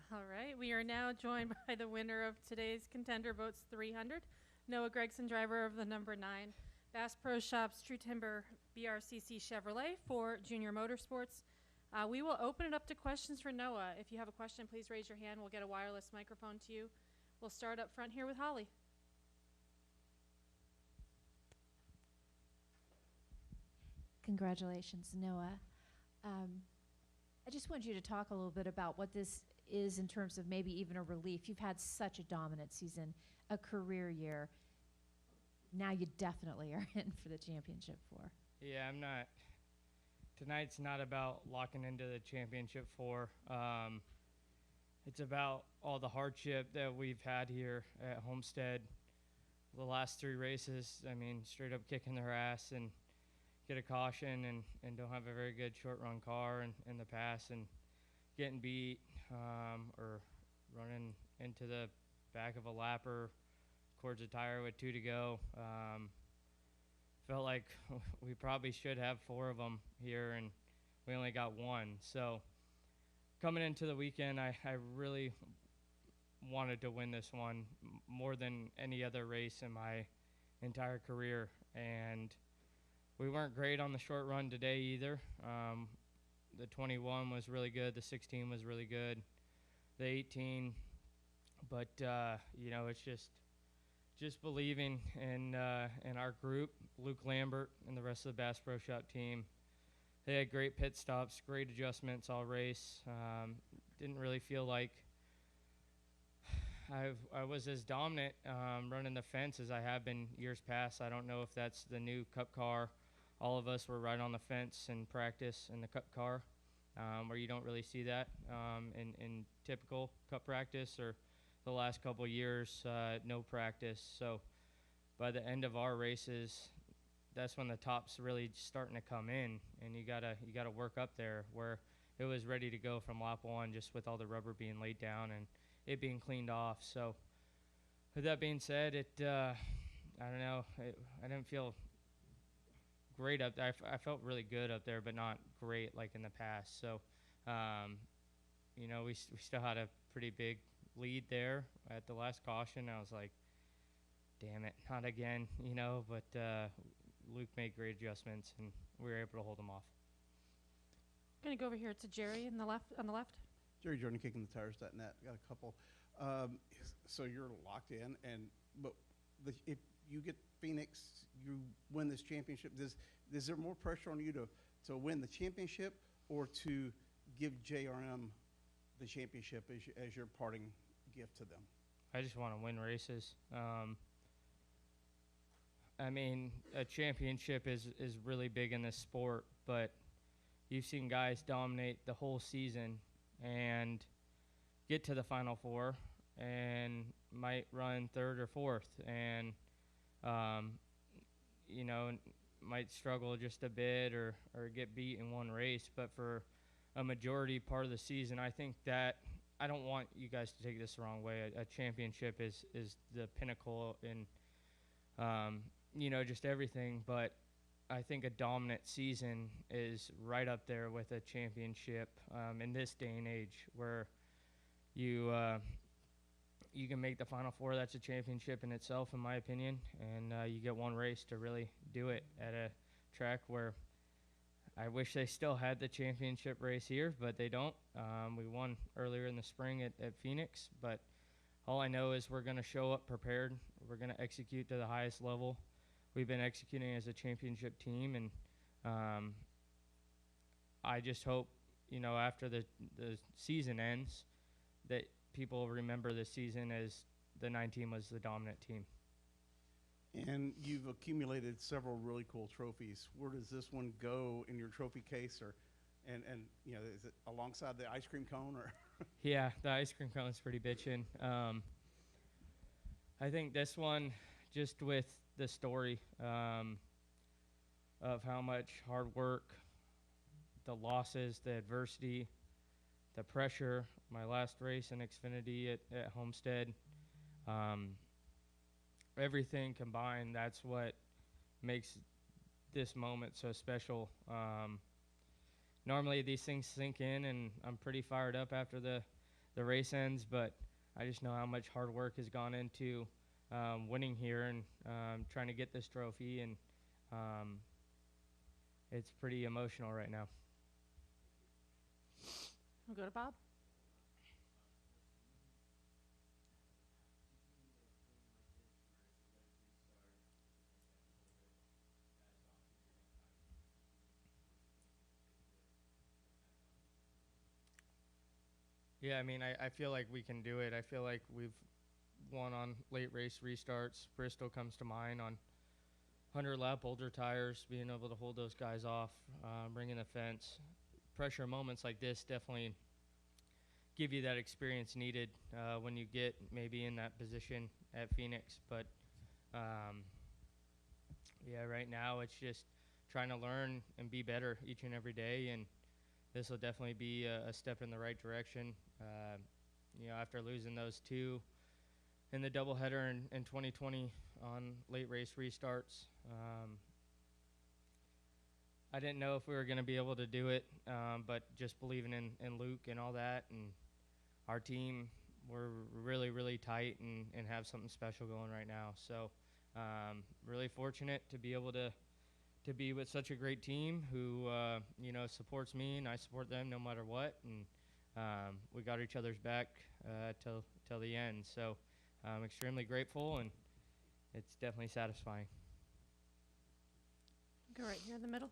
All right, we are now joined by the winner of today's Contender Votes 300, Noah Gragson, driver of the number 9 Bass Pro Shops True Timber BRCC Chevrolet for Junior Motorsports. We will open it up to questions for Noah. If you have a question, please raise your hand. We'll get a wireless microphone to you. We'll start up front here with Holly. Congratulations, Noah. I just want you to talk a little bit about what this is in terms of maybe even a relief. You've had such a dominant season, a career year. Now you definitely are in for the championship four. Yeah, I'm not. Tonight's not about locking into the championship four. It's about all the hardship that we've had here at Homestead. The last 3 races, I mean, straight up kicking their ass and get a caution and don't have a very good short run car in the past and getting beat or running into the back of a lapper, cords a tire with 2 to go. Felt like we probably should have 4 of them here and we only got 1. So coming into the weekend, I really wanted to win this one more than any other race in my entire career. And we weren't great on the short run today either. The 21 was really good. The 16 was really good. The 18, but it's just believing in our group. Luke Lambert and the rest of the Bass Pro Shop team. They had great pit stops, great adjustments all race. Didn't really feel like I was as dominant running the fence as I have been years past. I don't know if that's the new Cup car. All of us were right on the fence in practice in the Cup car, where you don't really see that in typical Cup practice, or the last couple of years, no practice. So by the end of our races, that's when the top's really starting to come in, and you gotta work up there where it was ready to go from lap 1, just with all the rubber being laid down and it being cleaned off. So with that being said, I don't know, I didn't feel great up there. I felt really good up there, but not great like in the past. So, we still had a pretty big lead there at the last caution. I was like, damn it, not again, but Luke made great adjustments and we were able to hold him off. Going to go over here to Jerry on the left. Jerry Jordan, Kicking the Tires.net. Got a couple. So you're locked in, but if you get Phoenix, you win this championship. Is there more pressure on you to win the championship, or to give JRM the championship as your parting gift to them? I just want to win races. I mean, a championship is really big in this sport, but you've seen guys dominate the whole season and get to the Final Four and might run 3rd or 4th, and might struggle just a bit or get beat in one race. But for a majority part of the season, I think that, I don't want you guys to take this the wrong way, a championship is the pinnacle in just everything, but I think a dominant season is right up there with a championship in this day and age, where you can make the Final Four. That's a championship in itself, in my opinion, and you get one race to really do it at a track where I wish they still had the championship race here, but they don't. We won earlier in the spring at Phoenix, but all I know is we're going to show up prepared. We're going to execute to the highest level. We've been executing as a championship team, and I just hope, after the season ends, that people remember this season as the 9 team was the dominant team. And you've accumulated several really cool trophies. Where does this one go in your trophy case, and is it alongside the ice cream cone, or? Yeah, the ice cream cone's pretty bitchin'. I think this one, just with the story of how much hard work, the losses, the adversity, the pressure, my last race in Xfinity at Homestead, everything combined, that's what makes this moment so special. Normally these things sink in, and I'm pretty fired up after the the race ends, but I just know how much hard work has gone into winning here and trying to get this trophy, and it's pretty emotional right now. We'll go to Bob. Yeah, I mean, I feel like we can do it. I feel like we've won on late race restarts. Bristol comes to mind on 100-lap older tires, being able to hold those guys off, bringing the fence. Pressure moments like this definitely give you that experience needed when you get maybe in that position at Phoenix. But, yeah, right now it's just trying to learn and be better each and every day, and this will definitely be a step in the right direction. After losing those two in the doubleheader in 2020 on late race restarts, I didn't know if we were going to be able to do it, but just believing in Luke and all that, and our team, we're really, really tight and have something special going right now. So really fortunate to be able to be with such a great team who, supports me, and I support them no matter what. And we got each other's back till the end. So I'm extremely grateful, and it's definitely satisfying. Go right here in the middle.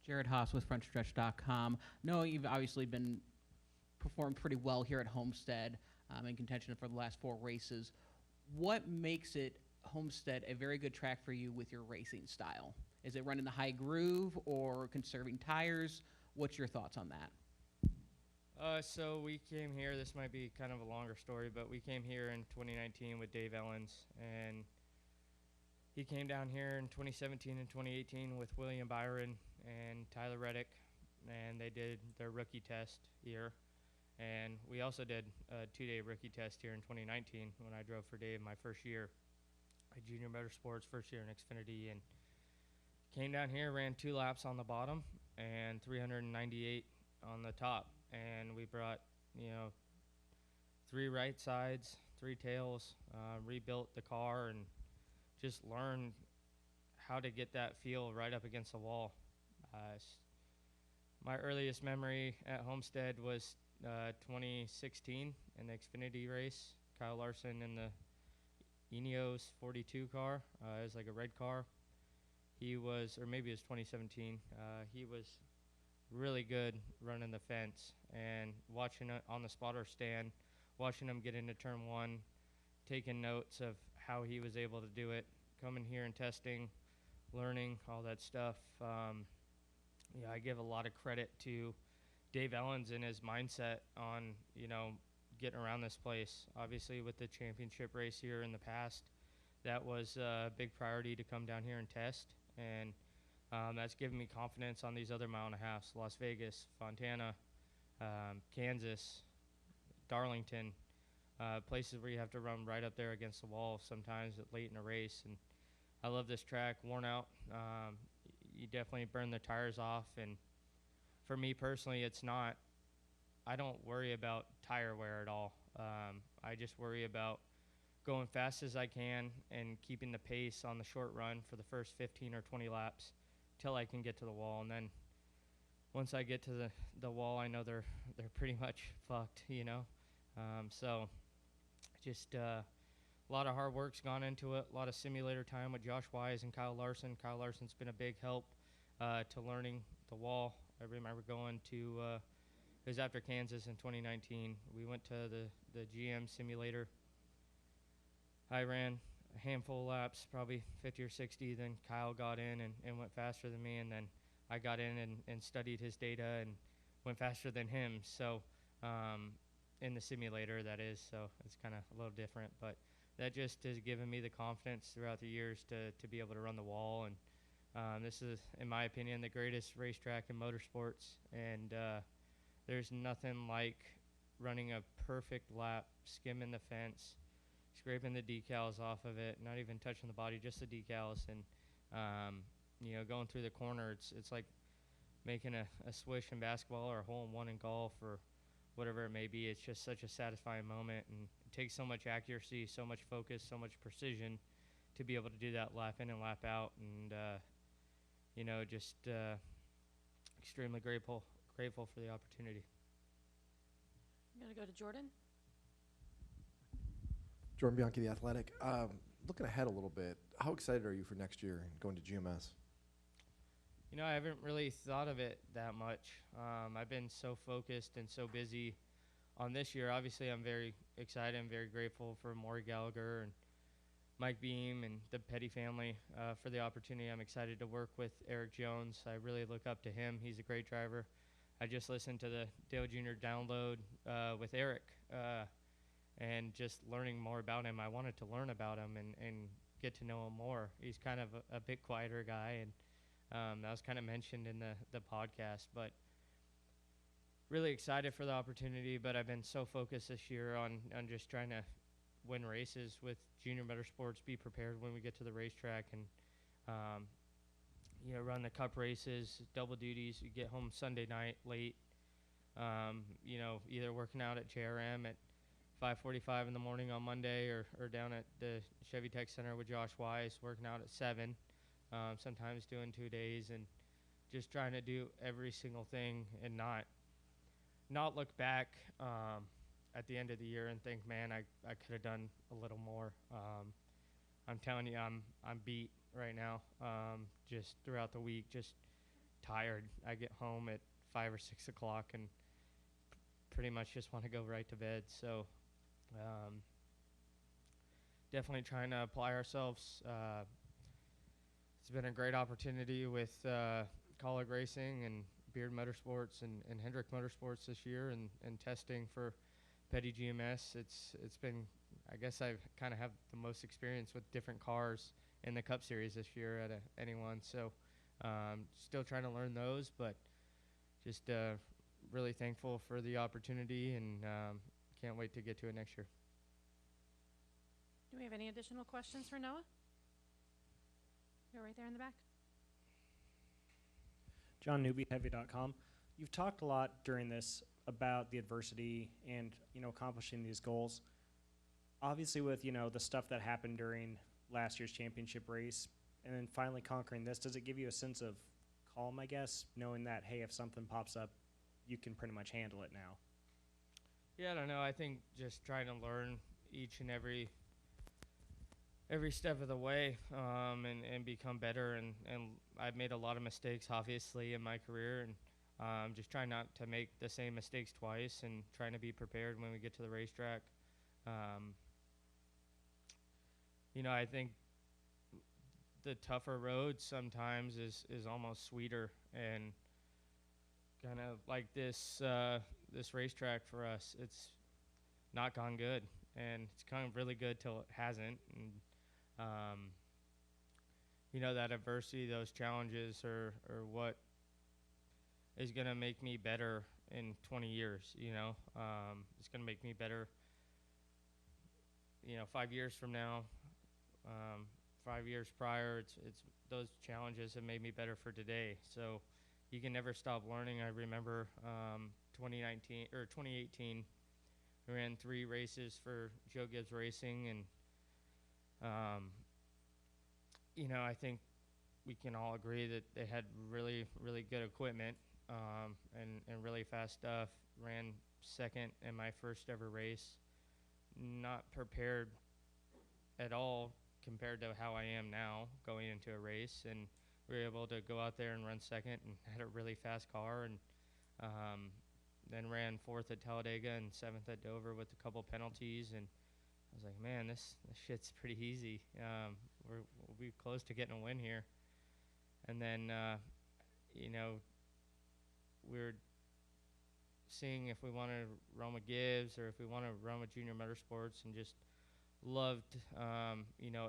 Jared Haas with FrontStretch.com. No, you've obviously been performed pretty well here at Homestead in contention for the last 4 races. What makes it Homestead a very good track for you with your racing style? Is it running the high groove or conserving tires? What's your thoughts on that? So we came here, this might be kind of a longer story, but we came here in 2019 with Dave Ellens, and he came down here in 2017 and 2018 with William Byron and Tyler Reddick, and they did their rookie test year. And we also did a 2-day rookie test here in 2019 when I drove for Dave my first year at Junior Motorsports, first year in Xfinity, and came down here, ran 2 laps on the bottom and 398 on the top. And we brought, 3 right sides, 3 tails, rebuilt the car, and just learned how to get that feel right up against the wall. My earliest memory at Homestead was 2016 in the Xfinity race. Kyle Larson in the Ineos 42 car. It was like a red car. He was, or maybe it was 2017, he was really good running the fence, and watching it on the spotter stand, watching him get into turn 1, taking notes of how he was able to do it, coming here and testing, learning all that stuff. I give a lot of credit to Dave Ellens and his mindset on, getting around this place. Obviously, with the championship race here in the past, that was a big priority to come down here and test, and that's given me confidence on these other mile and a halves: Las Vegas, Fontana, Kansas, Darlington, places where you have to run right up there against the wall sometimes late in a race. And I love this track. Worn out, you definitely burn the tires off, and for me personally, I don't worry about tire wear at all. I just worry about going fast as I can and keeping the pace on the short run for the first 15 or 20 laps till I can get to the wall. And then once I get to the wall, I know they're pretty much fucked, So just a lot of hard work's gone into it, a lot of simulator time with Josh Wise and Kyle Larson. Kyle Larson's been a big help to learning the wall. I remember going to, it was after Kansas in 2019. We went to the GM simulator. I ran a handful of laps, probably 50 or 60. Then Kyle got in and went faster than me. And then I got in and studied his data and went faster than him. So in the simulator, that is. So it's kind of a little different. But that just has given me the confidence throughout the years to be able to run the wall. And this is, in my opinion, the greatest racetrack in motorsports. And there's nothing like running a perfect lap, skimming the fence, scraping the decals off of it, not even touching the body, just the decals, and going through the corner. It's like making a swish in basketball or a hole in one in golf or whatever it may be. It's just such a satisfying moment, and it takes so much accuracy, so much focus, so much precision to be able to do that lap in and lap out. And just extremely grateful for the opportunity. I'm going to go to Jordan. Jordan Bianchi, The Athletic. Looking ahead a little bit, how excited are you for next year and going to GMS? I haven't really thought of it that much. I've been so focused and so busy on this year. Obviously, I'm very excited and very grateful for Maury Gallagher and Mike Beam and the Petty family for the opportunity. I'm excited to work with Eric Jones. I really look up to him. He's a great driver. I just listened to the Dale Jr. download with Eric and just learning more about him. I wanted to learn about him and get to know him more. He's kind of a bit quieter guy, and that was kind of mentioned in the podcast. But really excited for the opportunity, but I've been so focused this year on just trying to win races with Junior Motorsports, be prepared when we get to the racetrack, and run the cup races, double duties. You get home Sunday night late, either working out at JRM at 5:45 in the morning on Monday or down at the Chevy Tech Center with Josh Wise, working out at 7, sometimes doing 2 days, and just trying to do every single thing and not look back at the end of the year and think, man, I could have done a little more. I'm telling you, I'm beat right now, just throughout the week, just tired. I get home at 5 or 6 o'clock and pretty much just want to go right to bed. So definitely trying to apply ourselves. It's been a great opportunity with Colleague Racing and Beard Motorsports and Hendrick Motorsports this year, and testing for Petty GMS. It's been, I guess I've kind of have the most experience with different cars in the Cup Series this year out of anyone. So still trying to learn those, but just really thankful for the opportunity, and can't wait to get to it next year. Do we have any additional questions for Noah? You're right there in the back. John Newby, Heavy.com. You've talked a lot during this about the adversity and, accomplishing these goals. Obviously with, the stuff that happened during last year's championship race and then finally conquering this, does it give you a sense of calm, I guess, knowing that, hey, if something pops up, you can pretty much handle it now? Yeah, I don't know. I think just trying to learn each and every step of the way, and become better. And I've made a lot of mistakes, obviously, in my career, and just trying not to make the same mistakes twice, and trying to be prepared when we get to the racetrack. I think the tougher road sometimes is almost sweeter, and kind of like this racetrack for us, it's not gone good, and it's kind of really good till it hasn't. And that adversity, those challenges are what is going to make me better in 20 years. It's going to make me better 5 years from now, 5 years prior. It's those challenges have made me better for today. So you can never stop learning. I remember 2018, we ran 3 races for Joe Gibbs Racing, and I think we can all agree that they had really, really good equipment, and really fast stuff. Ran second in my first ever race. Not prepared at all compared to how I am now going into a race, and we were able to go out there and run second and had a really fast car, and then ran 4th at Talladega and 7th at Dover with a couple penalties, and I was like, man, this shit's pretty easy. We'll be close to getting a win here. And then, we're seeing if we want to run with Gibbs or if we want to run with Junior Motorsports, and just loved,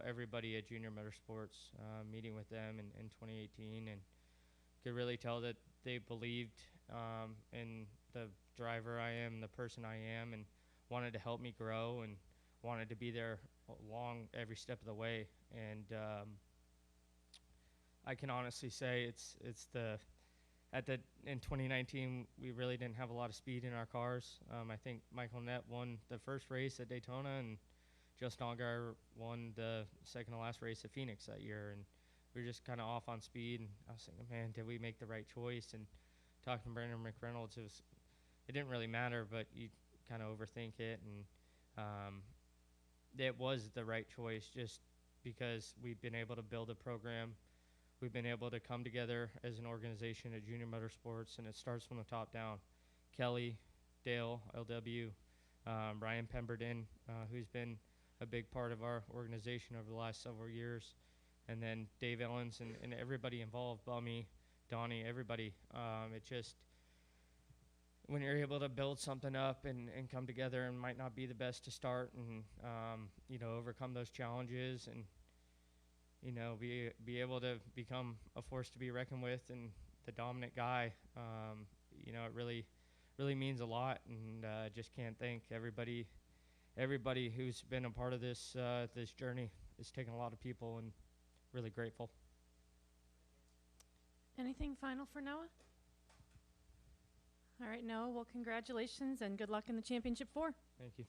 everybody at Junior Motorsports, meeting with them in 2018, and could really tell that they believed in the driver I am, the person I am, and wanted to help me grow and wanted to be there along every step of the way. And I can honestly say it's the in 2019, we really didn't have a lot of speed in our cars. I think Michael Nett won the first race at Daytona, and Justin Allgaier won the second to last race at Phoenix that year. And we were just kind of off on speed. And I was thinking, man, did we make the right choice? And talking to Brandon McReynolds, it didn't really matter, but you kind of overthink it. And it was the right choice just because we've been able to build a program. We've been able to come together as an organization at Junior Motorsports, and it starts from the top down. Kelly, Dale, LW, Ryan Pemberton, who's been a big part of our organization over the last several years, and then Dave Ellens and everybody involved, Bummy, Donnie, everybody. It just, when you're able to build something up and come together, and might not be the best to start, and overcome those challenges, and be able to become a force to be reckoned with, and the dominant guy, it really means a lot. And just can't thank everybody who's been a part of this journey. It's taken a lot of people, and really grateful. Anything final for Noah? All right, Noah, well, congratulations and good luck in the Championship 4. Thank you.